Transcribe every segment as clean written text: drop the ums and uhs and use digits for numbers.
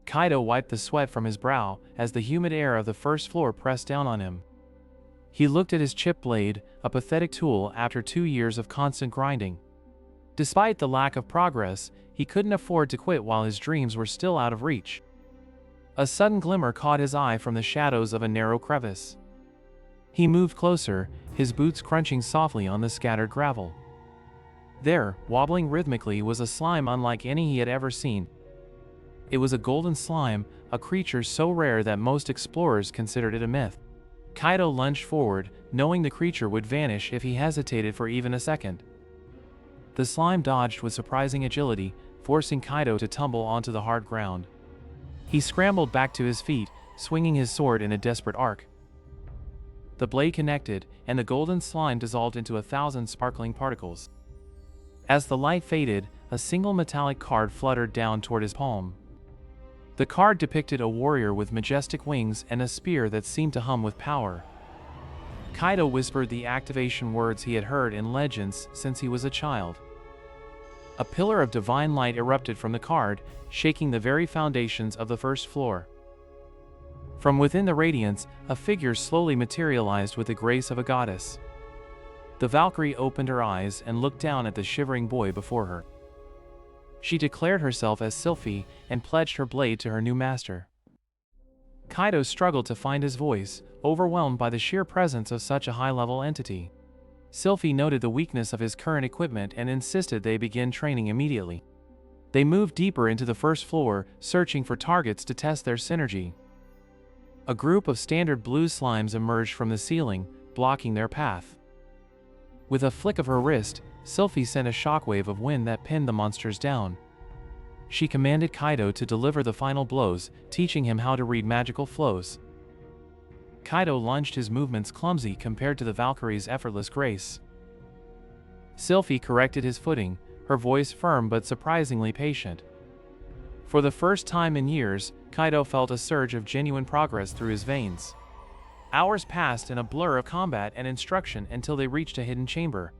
Kaido wiped the sweat from his brow as the humid air of the first floor pressed down on him. He looked at his chip blade, a pathetic tool after 2 years of constant grinding. Despite the lack of progress, he couldn't afford to quit while his dreams were still out of reach. A sudden glimmer caught his eye from the shadows of a narrow crevice. He moved closer, his boots crunching softly on the scattered gravel. There, wobbling rhythmically, was a slime unlike any he had ever seen. It was a golden slime, a creature so rare that most explorers considered it a myth. Kaido lunged forward, knowing the creature would vanish if he hesitated for even a second. The slime dodged with surprising agility, forcing Kaido to tumble onto the hard ground. He scrambled back to his feet, swinging his sword in a desperate arc. The blade connected, and the golden slime dissolved into 1,000 sparkling particles. As the light faded, a single metallic card fluttered down toward his palm. The card depicted a warrior with majestic wings and a spear that seemed to hum with power. Kaido whispered the activation words he had heard in legends since he was a child. A pillar of divine light erupted from the card, shaking the very foundations of the first floor. From within the radiance, a figure slowly materialized with the grace of a goddess. The Valkyrie opened her eyes and looked down at the shivering boy before her. She declared herself as Sylphie and pledged her blade to her new master. Kaido struggled to find his voice, overwhelmed by the sheer presence of such a high-level entity. Sylphie noted the weakness of his current equipment and insisted they begin training immediately. They moved deeper into the first floor, searching for targets to test their synergy. A group of standard blue slimes emerged from the ceiling, blocking their path. With a flick of her wrist, Sylphie sent a shockwave of wind that pinned the monsters down. She commanded Kaido to deliver the final blows, teaching him how to read magical flows. Kaido lunged, his movements clumsy compared to the Valkyrie's effortless grace. Sylphie corrected his footing, her voice firm but surprisingly patient. For the first time in years, Kaido felt a surge of genuine progress through his veins. Hours passed in a blur of combat and instruction until they reached a hidden chamber.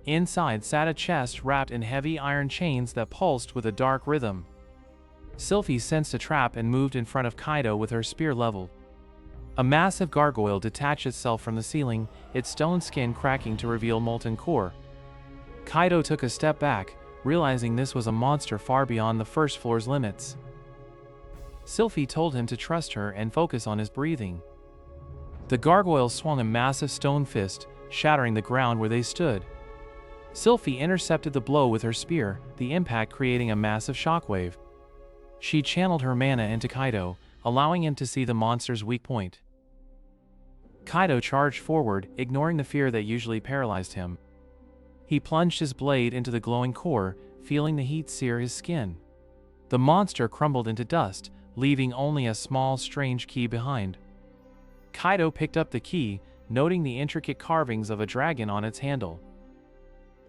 Inside sat a chest wrapped in heavy iron chains that pulsed with a dark rhythm. Sylphie sensed a trap and moved in front of Kaido with her spear leveled. A massive gargoyle detached itself from the ceiling, its stone skin cracking to reveal molten core. Kaido took a step back, realizing this was a monster far beyond the first floor's limits. Sylphie told him to trust her and focus on his breathing. The gargoyle swung a massive stone fist, shattering the ground where they stood. Sylphie intercepted the blow with her spear, the impact creating a massive shockwave. She channeled her mana into Kaido, allowing him to see the monster's weak point. Kaido charged forward, ignoring the fear that usually paralyzed him. He plunged his blade into the glowing core, feeling the heat sear his skin. The monster crumbled into dust, leaving only a small, strange key behind. Kaido picked up the key, noting the intricate carvings of a dragon on its handle.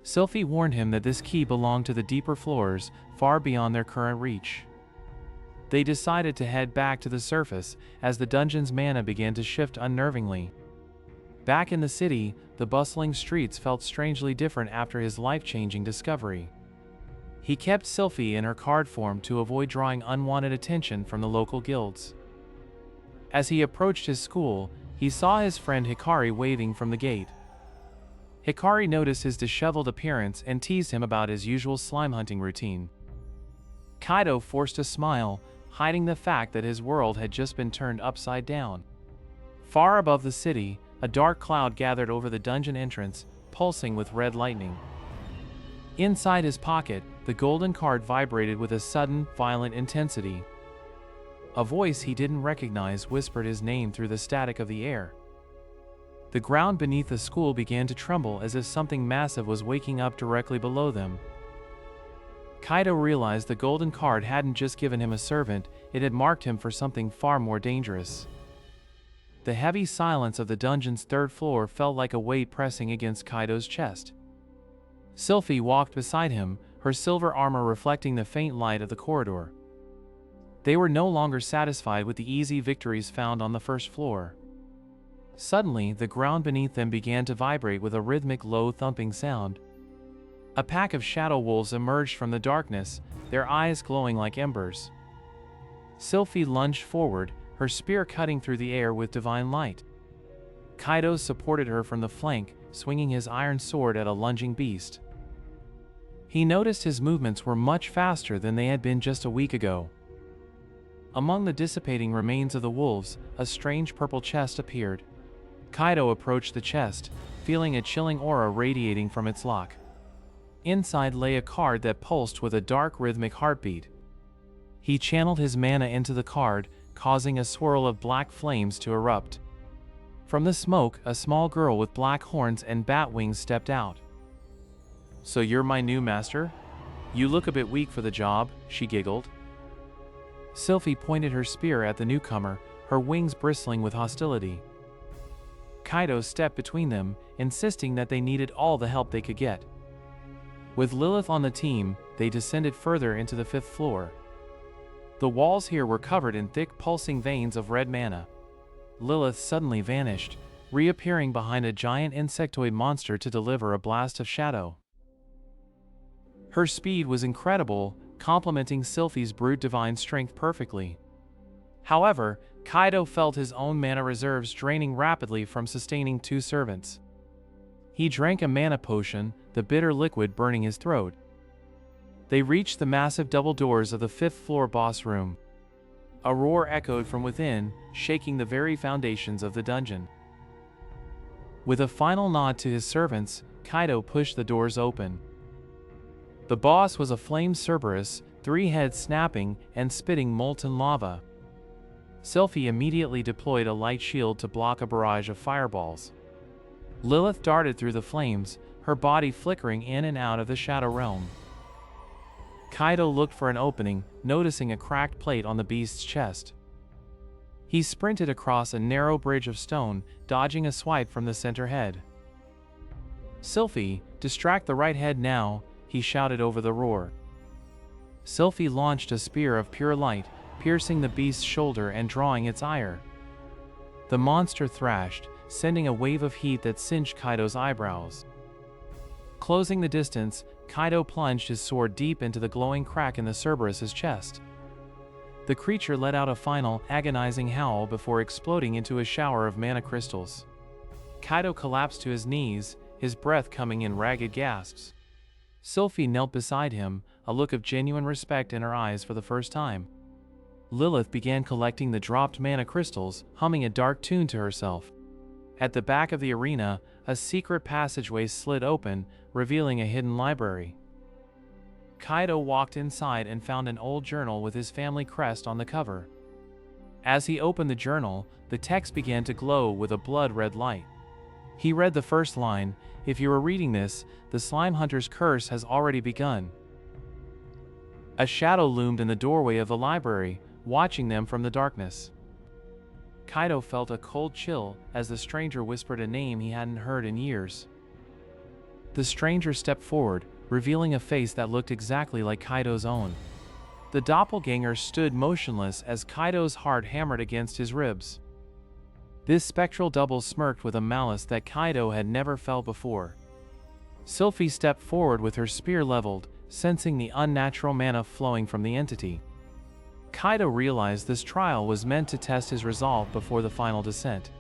Sylphie warned him that this key belonged to the deeper floors, far beyond their current reach. They decided to head back to the surface as the dungeon's mana began to shift unnervingly. Back in the city, the bustling streets felt strangely different after his life-changing discovery. He kept Sylphie in her card form to avoid drawing unwanted attention from the local guilds. As he approached his school, he saw his friend Hikari waving from the gate. Hikari noticed his disheveled appearance and teased him about his usual slime hunting routine. Kaido forced a smile, hiding the fact that his world had just been turned upside down. Far above the city, a dark cloud gathered over the dungeon entrance, pulsing with red lightning. Inside his pocket, the golden card vibrated with a sudden, violent intensity. A voice he didn't recognize whispered his name through the static of the air. The ground beneath the school began to tremble as if something massive was waking up directly below them. Kaido realized the golden card hadn't just given him a servant, it had marked him for something far more dangerous. The heavy silence of the dungeon's third floor felt like a weight pressing against Kaido's chest. Sylphie walked beside him, her silver armor reflecting the faint light of the corridor. They were no longer satisfied with the easy victories found on the first floor. Suddenly, the ground beneath them began to vibrate with a rhythmic, low thumping sound. A pack of shadow wolves emerged from the darkness, their eyes glowing like embers. Sylphie lunged forward, her spear cutting through the air with divine light. Kaido supported her from the flank, swinging his iron sword at a lunging beast. He noticed his movements were much faster than they had been just a week ago. Among the dissipating remains of the wolves, a strange purple chest appeared. Kaido approached the chest, feeling a chilling aura radiating from its lock. Inside lay a card that pulsed with a dark rhythmic heartbeat. He channeled his mana into the card, causing a swirl of black flames to erupt. From the smoke, a small girl with black horns and bat wings stepped out. "So you're my new master? You look a bit weak for the job," she giggled. Sylphie pointed her spear at the newcomer, her wings bristling with hostility. Kaido stepped between them, insisting that they needed all the help they could get. With Lilith on the team, they descended further into the 5th floor. The walls here were covered in thick pulsing veins of red mana. Lilith suddenly vanished, reappearing behind a giant insectoid monster to deliver a blast of shadow. Her speed was incredible, complementing Sylphie's brute divine strength perfectly. However, Kaido felt his own mana reserves draining rapidly from sustaining 2 servants. He drank a mana potion, the bitter liquid burning his throat. They reached the massive double doors of the 5th floor boss room. A roar echoed from within, shaking the very foundations of the dungeon. With a final nod to his servants, Kaido pushed the doors open. The boss was a flame Cerberus, 3 heads snapping and spitting molten lava. Sylphie immediately deployed a light shield to block a barrage of fireballs. Lilith darted through the flames, her body flickering in and out of the Shadow Realm. Kaido looked for an opening, noticing a cracked plate on the beast's chest. He sprinted across a narrow bridge of stone, dodging a swipe from the center head. "Sylphie, distract the right head now," he shouted over the roar. Sylphie launched a spear of pure light, piercing the beast's shoulder and drawing its ire. The monster thrashed, sending a wave of heat that singed Kaido's eyebrows. Closing the distance, Kaido plunged his sword deep into the glowing crack in the Cerberus's chest. The creature let out a final, agonizing howl before exploding into a shower of mana crystals. Kaido collapsed to his knees, his breath coming in ragged gasps. Sylphie knelt beside him, a look of genuine respect in her eyes for the first time. Lilith began collecting the dropped mana crystals, humming a dark tune to herself. At the back of the arena, a secret passageway slid open, revealing a hidden library. Kaido walked inside and found an old journal with his family crest on the cover. As he opened the journal, the text began to glow with a blood-red light. He read the first line, "If you are reading this, the Slime Hunter's curse has already begun." A shadow loomed in the doorway of the library, watching them from the darkness. Kaido felt a cold chill as the stranger whispered a name he hadn't heard in years. The stranger stepped forward, revealing a face that looked exactly like Kaido's own. The doppelganger stood motionless as Kaido's heart hammered against his ribs. This spectral double smirked with a malice that Kaido had never felt before. Sylphie stepped forward with her spear leveled, sensing the unnatural mana flowing from the entity. Kaido realized this trial was meant to test his resolve before the final descent.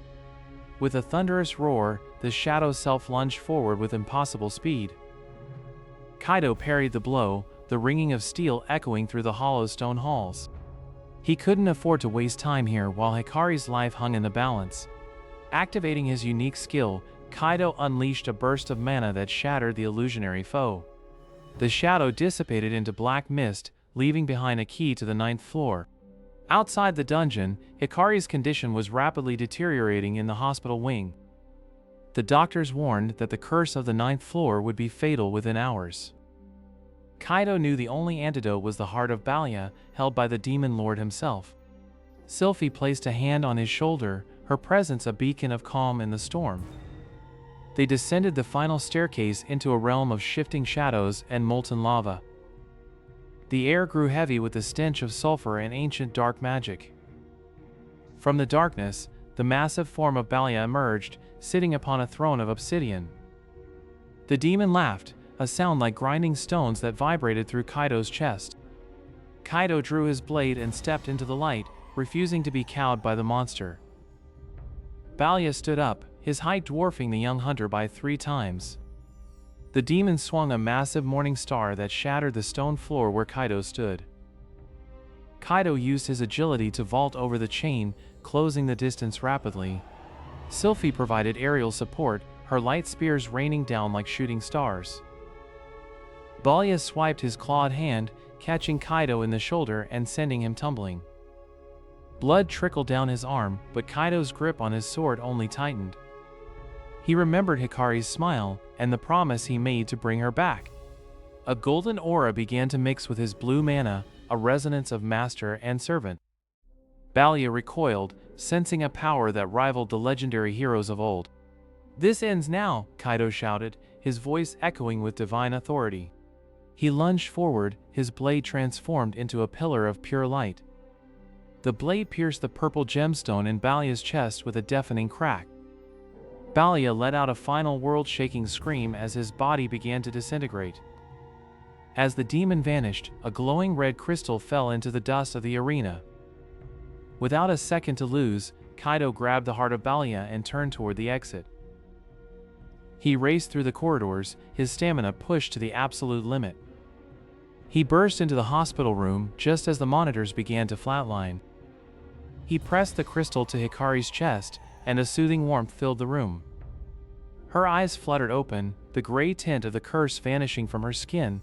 With a thunderous roar, the shadow self lunged forward with impossible speed. Kaido parried the blow, the ringing of steel echoing through the hollow stone halls. He couldn't afford to waste time here while Hikari's life hung in the balance. Activating his unique skill, Kaido unleashed a burst of mana that shattered the illusionary foe. The shadow dissipated into black mist, leaving behind a key to the 9th floor. Outside the dungeon, Hikari's condition was rapidly deteriorating in the hospital wing. The doctors warned that the curse of the 9th floor would be fatal within hours. Kaido knew the only antidote was the heart of Balia, held by the demon lord himself. Sylphie placed a hand on his shoulder, her presence a beacon of calm in the storm. They descended the final staircase into a realm of shifting shadows and molten lava. The air grew heavy with the stench of sulfur and ancient dark magic. From the darkness, the massive form of Balia emerged, sitting upon a throne of obsidian. The demon laughed, a sound like grinding stones that vibrated through Kaido's chest. Kaido drew his blade and stepped into the light, refusing to be cowed by the monster. Balia stood up, his height dwarfing the young hunter by 3 times. The demon swung a massive morning star that shattered the stone floor where Kaido stood. Kaido used his agility to vault over the chain, closing the distance rapidly. Sylphie provided aerial support, her light spears raining down like shooting stars. Balia swiped his clawed hand, catching Kaido in the shoulder and sending him tumbling. Blood trickled down his arm, but Kaido's grip on his sword only tightened. He remembered Hikari's smile and the promise he made to bring her back. A golden aura began to mix with his blue mana, a resonance of master and servant. Balia recoiled, sensing a power that rivaled the legendary heroes of old. "This ends now," Kaido shouted, his voice echoing with divine authority. He lunged forward, his blade transformed into a pillar of pure light. The blade pierced the purple gemstone in Balia's chest with a deafening crack. Balia let out a final world-shaking scream as his body began to disintegrate. As the demon vanished, a glowing red crystal fell into the dust of the arena. Without a second to lose, Kaido grabbed the heart of Balia and turned toward the exit. He raced through the corridors, his stamina pushed to the absolute limit. He burst into the hospital room just as the monitors began to flatline. He pressed the crystal to Hikari's chest, and a soothing warmth filled the room. Her eyes fluttered open, the gray tint of the curse vanishing from her skin.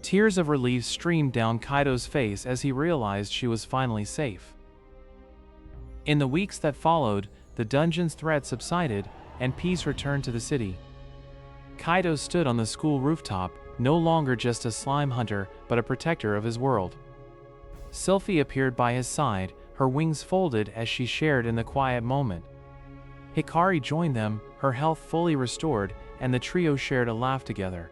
Tears of relief streamed down Kaido's face as he realized she was finally safe. In the weeks that followed, the dungeon's threat subsided, and peace returned to the city. Kaido stood on the school rooftop, no longer just a slime hunter, but a protector of his world. Sylphie appeared by his side, her wings folded as she shared in the quiet moment. Hikari joined them, her health fully restored, and the trio shared a laugh together.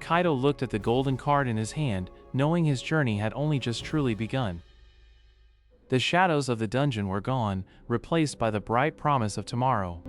Kaido looked at the golden card in his hand, knowing his journey had only just truly begun. The shadows of the dungeon were gone, replaced by the bright promise of tomorrow.